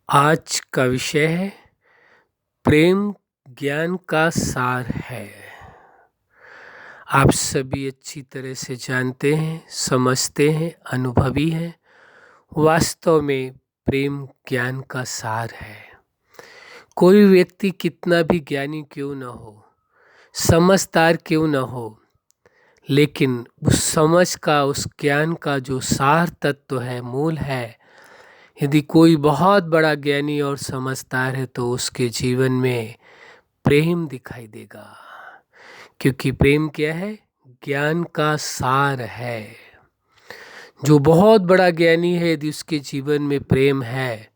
आज का विषय है प्रेम ज्ञान का सार है। आप सभी अच्छी तरह से जानते हैं, समझते हैं, अनुभवी हैं। वास्तव में प्रेम ज्ञान का सार है। कोई व्यक्ति कितना भी ज्ञानी क्यों न हो, समझदार क्यों न हो, लेकिन उस समझ का, उस ज्ञान का जो सार तत्व है, मूल है, यदि कोई बहुत बड़ा ज्ञानी और समझदार है तो उसके जीवन में प्रेम दिखाई देगा। क्योंकि प्रेम क्या है? ज्ञान का सार है। जो बहुत बड़ा ज्ञानी है, यदि उसके जीवन में प्रेम है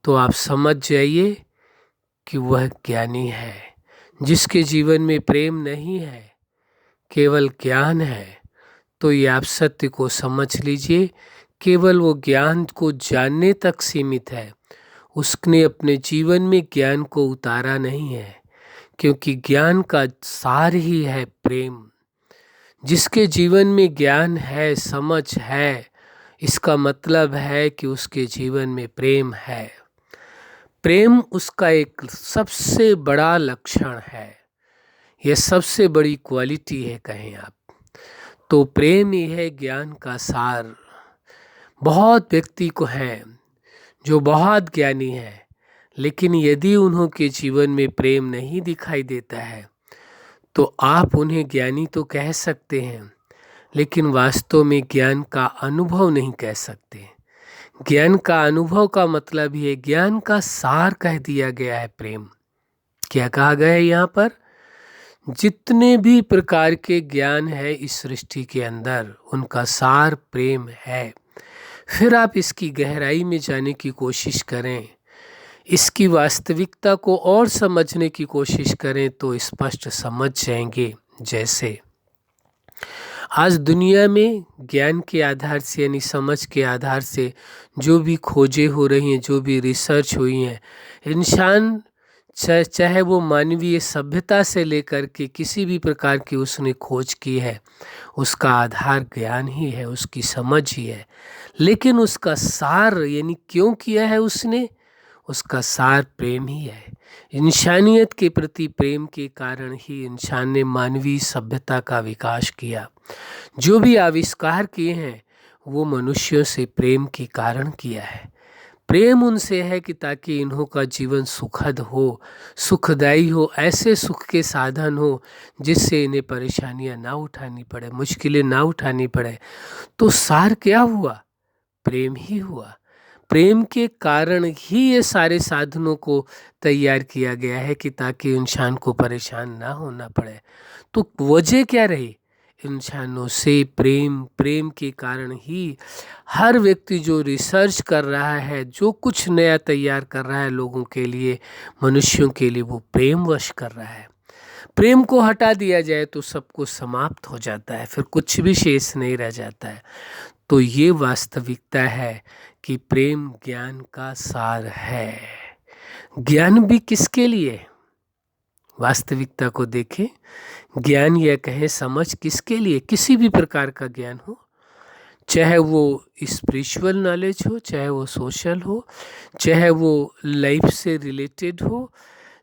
तो आप समझ जाइए कि वह ज्ञानी है। जिसके जीवन में प्रेम नहीं है, केवल ज्ञान है, तो ये आप सत्य को समझ लीजिए, केवल वो ज्ञान को जानने तक सीमित है। उसने अपने जीवन में ज्ञान को उतारा नहीं है, क्योंकि ज्ञान का सार ही है प्रेम। जिसके जीवन में ज्ञान है, समझ है, इसका मतलब है कि उसके जीवन में प्रेम है। प्रेम उसका एक सबसे बड़ा लक्षण है, यह सबसे बड़ी क्वालिटी है कहें आप तो। प्रेम ही है ज्ञान का सार। बहुत व्यक्ति को हैं जो बहुत ज्ञानी है, लेकिन यदि उन्हों के जीवन में प्रेम नहीं दिखाई देता है तो आप उन्हें ज्ञानी तो कह सकते हैं, लेकिन वास्तव में ज्ञान का अनुभव नहीं कह सकते। ज्ञान का अनुभव का मतलब ही है, ज्ञान का सार कह दिया गया है प्रेम। क्या कहा गया है यहाँ पर? जितने भी प्रकार के ज्ञान है इस सृष्टि के अंदर, उनका सार प्रेम है। फिर आप इसकी गहराई में जाने की कोशिश करें, इसकी वास्तविकता को और समझने की कोशिश करें तो स्पष्ट समझ जाएंगे। जैसे आज दुनिया में ज्ञान के आधार से, यानी समझ के आधार से जो भी खोजें हो रही हैं, जो भी रिसर्च हुई हैं, इंसान चाहे वो मानवीय सभ्यता से लेकर के किसी भी प्रकार की उसने खोज की है, उसका आधार ज्ञान ही है, उसकी समझ ही है। लेकिन उसका सार, यानी क्यों किया है उसने, उसका सार प्रेम ही है। इंसानियत के प्रति प्रेम के कारण ही इंसान ने मानवीय सभ्यता का विकास किया। जो भी आविष्कार किए हैं वो मनुष्यों से प्रेम के कारण किया है। प्रेम उनसे है कि ताकि इन्हों का जीवन सुखद हो, सुखदायी हो, ऐसे सुख के साधन हो जिससे इन्हें परेशानियां ना उठानी पड़े, मुश्किलें ना उठानी पड़े। तो सार क्या हुआ? प्रेम ही हुआ। प्रेम के कारण ही ये सारे साधनों को तैयार किया गया है कि ताकि इंसान को परेशान ना होना पड़े। तो वजह क्या रही? इंसानों से प्रेम। प्रेम के कारण ही हर व्यक्ति जो रिसर्च कर रहा है, जो कुछ नया तैयार कर रहा है लोगों के लिए, मनुष्यों के लिए, वो प्रेमवश कर रहा है। प्रेम को हटा दिया जाए तो सब कुछ समाप्त हो जाता है, फिर कुछ भी शेष नहीं रह जाता है। तो ये वास्तविकता है कि प्रेम ज्ञान का सार है। ज्ञान भी किसके लिए? वास्तविकता को देखें, ज्ञान या कहें समझ किसके लिए? किसी भी प्रकार का ज्ञान हो, चाहे वो स्पिरिचुअल नॉलेज हो, चाहे वो सोशल हो, चाहे वो लाइफ से रिलेटेड हो,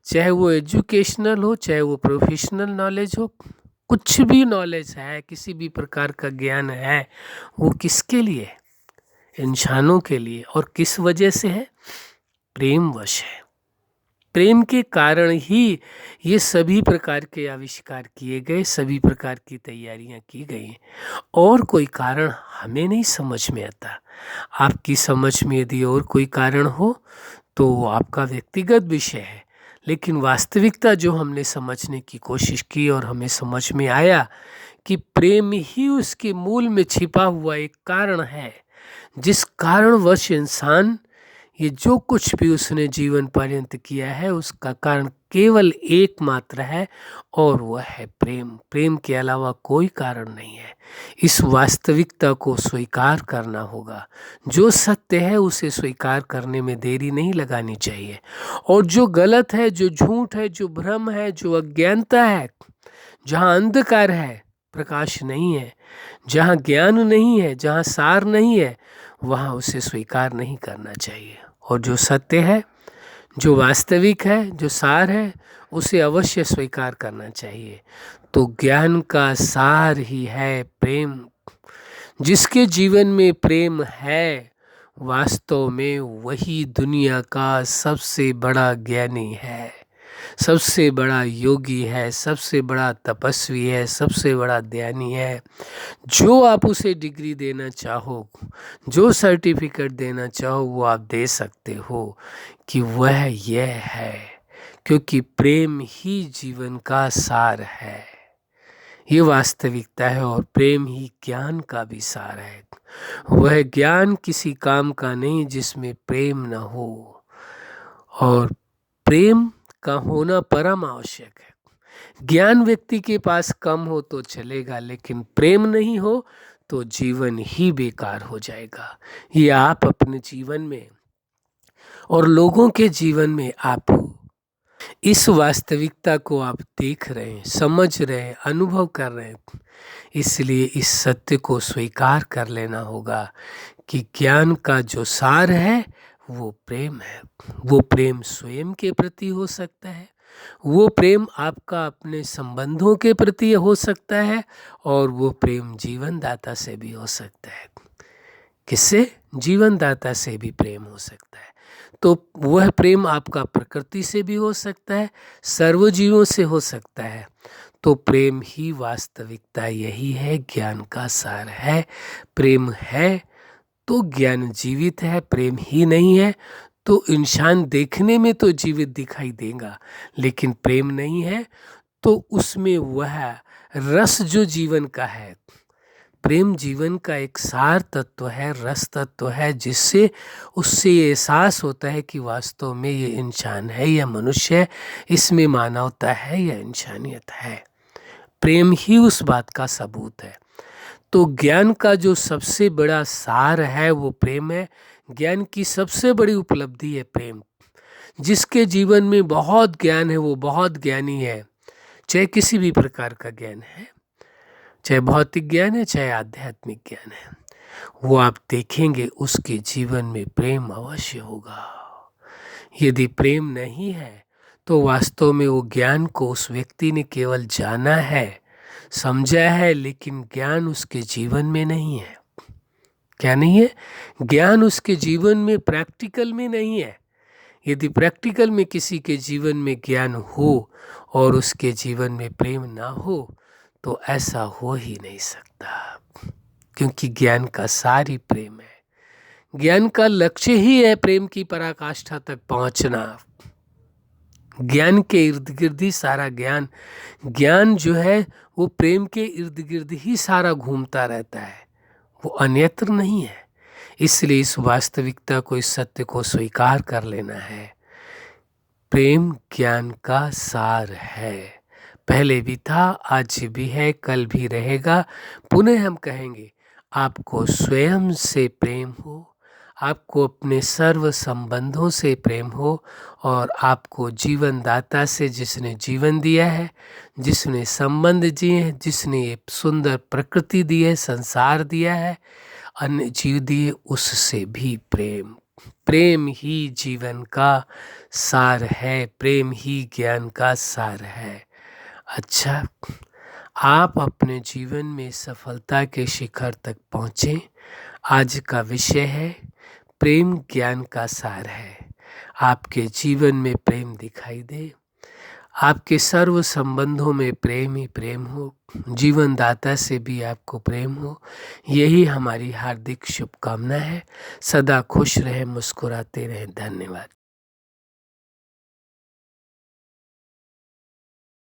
चाहे वो एजुकेशनल हो, चाहे वो प्रोफेशनल नॉलेज हो, कुछ भी नॉलेज है, किसी भी प्रकार का ज्ञान है, वो किसके लिए? इंसानों के लिए। और किस वजह से है? प्रेमवश है। प्रेम के कारण ही ये सभी प्रकार के आविष्कार किए गए, सभी प्रकार की तैयारियां की गई, और कोई कारण हमें नहीं समझ में आता। आपकी समझ में यदि और कोई कारण हो तो वो आपका व्यक्तिगत विषय है, लेकिन वास्तविकता जो हमने समझने की कोशिश की और हमें समझ में आया कि प्रेम ही उसके मूल में छिपा हुआ एक कारण है, जिस कारणवश इंसान ये जो कुछ भी उसने जीवन पर्यंत किया है उसका कारण केवल एकमात्र है, और वह है प्रेम। प्रेम के अलावा कोई कारण नहीं है। इस वास्तविकता को स्वीकार करना होगा। जो सत्य है उसे स्वीकार करने में देरी नहीं लगानी चाहिए, और जो गलत है, जो झूठ है, जो भ्रम है, जो अज्ञानता है, जहाँ अंधकार है, प्रकाश नहीं है, जहाँ ज्ञान नहीं है, जहाँ सार नहीं है, वहाँ उसे स्वीकार नहीं करना चाहिए। और जो सत्य है, जो वास्तविक है, जो सार है, उसे अवश्य स्वीकार करना चाहिए। तो ज्ञान का सार ही है प्रेम। जिसके जीवन में प्रेम है, वास्तव में वही दुनिया का सबसे बड़ा ज्ञानी है, सबसे बड़ा योगी है, सबसे बड़ा तपस्वी है, सबसे बड़ा ध्यानी है। जो आप उसे डिग्री देना चाहो, जो सर्टिफिकेट देना चाहो, वो आप दे सकते हो कि वह यह है, क्योंकि प्रेम ही जीवन का सार है। ये वास्तविकता है और प्रेम ही ज्ञान का भी सार है। वह ज्ञान किसी काम का नहीं जिसमें प्रेम न हो, और प्रेम का होना परम आवश्यक है। ज्ञान व्यक्ति के पास कम हो तो चलेगा, लेकिन प्रेम नहीं हो तो जीवन ही बेकार हो जाएगा। ये आप अपने जीवन में और लोगों के जीवन में आप इस वास्तविकता को आप देख रहे हैं, समझ रहे हैं, अनुभव कर रहे हैं। इसलिए इस सत्य को स्वीकार कर लेना होगा कि ज्ञान का जो सार है वो प्रेम है। वो प्रेम स्वयं के प्रति हो सकता है, वो प्रेम आपका अपने संबंधों के प्रति हो सकता है, और वो प्रेम जीवन दाता से भी हो सकता है। किससे? जीवन दाता से भी प्रेम हो सकता है। तो वह प्रेम आपका प्रकृति से भी हो सकता है, सर्वजीवों से हो सकता है। तो प्रेम ही वास्तविकता यही है, ज्ञान का सार है। प्रेम है तो ज्ञान जीवित है, प्रेम ही नहीं है तो इंसान देखने में तो जीवित दिखाई देगा, लेकिन प्रेम नहीं है तो उसमें वह रस जो जीवन का है, प्रेम जीवन का एक सार तत्व है, रस तत्व है, जिससे उससे ये एहसास होता है कि वास्तव में ये इंसान है या मनुष्य है, इसमें मानवता है या इंसानियत है। प्रेम ही उस बात का सबूत है। तो ज्ञान का जो सबसे बड़ा सार है वो प्रेम है। ज्ञान की सबसे बड़ी उपलब्धि है प्रेम। जिसके जीवन में बहुत ज्ञान है वो बहुत ज्ञानी है, चाहे किसी भी प्रकार का ज्ञान है, चाहे भौतिक ज्ञान है, चाहे आध्यात्मिक ज्ञान है, वो आप देखेंगे उसके जीवन में प्रेम अवश्य होगा। यदि प्रेम नहीं है तो वास्तव में वो ज्ञान को उस व्यक्ति ने केवल जाना है, समझा है, लेकिन ज्ञान उसके जीवन में नहीं है। क्या नहीं है? ज्ञान उसके जीवन में प्रैक्टिकल में नहीं है। यदि प्रैक्टिकल में किसी के जीवन में ज्ञान हो और उसके जीवन में प्रेम ना हो तो ऐसा हो ही नहीं सकता, क्योंकि ज्ञान का सार ही प्रेम है। ज्ञान का लक्ष्य ही है प्रेम की पराकाष्ठा तक पहुंचना। ज्ञान के इर्द गिर्द ही सारा ज्ञान जो है वो प्रेम के इर्द गिर्द ही सारा घूमता रहता है, वो अन्यत्र नहीं है। इसलिए इस वास्तविकता को, इस सत्य को स्वीकार कर लेना है। प्रेम ज्ञान का सार है, पहले भी था, आज भी है, कल भी रहेगा। पुनः हम कहेंगे, आपको स्वयं से प्रेम हो, आपको अपने सर्व संबंधों से प्रेम हो, और आपको जीवन दाता से, जिसने जीवन दिया है, जिसने संबंध दिए हैं, जिसने ये सुंदर प्रकृति दी है, संसार दिया है, अन्य जीव दिए, उससे भी प्रेम। प्रेम ही जीवन का सार है, प्रेम ही ज्ञान का सार है। अच्छा, आप अपने जीवन में सफलता के शिखर तक पहुँचें। आज का विषय है प्रेम ज्ञान का सार है। आपके जीवन में प्रेम दिखाई दे, आपके सर्व संबंधों में प्रेम ही प्रेम हो, जीवन दाता से भी आपको प्रेम हो। यही हमारी हार्दिक शुभकामना है। सदा खुश रहें, मुस्कुराते रहें। धन्यवाद।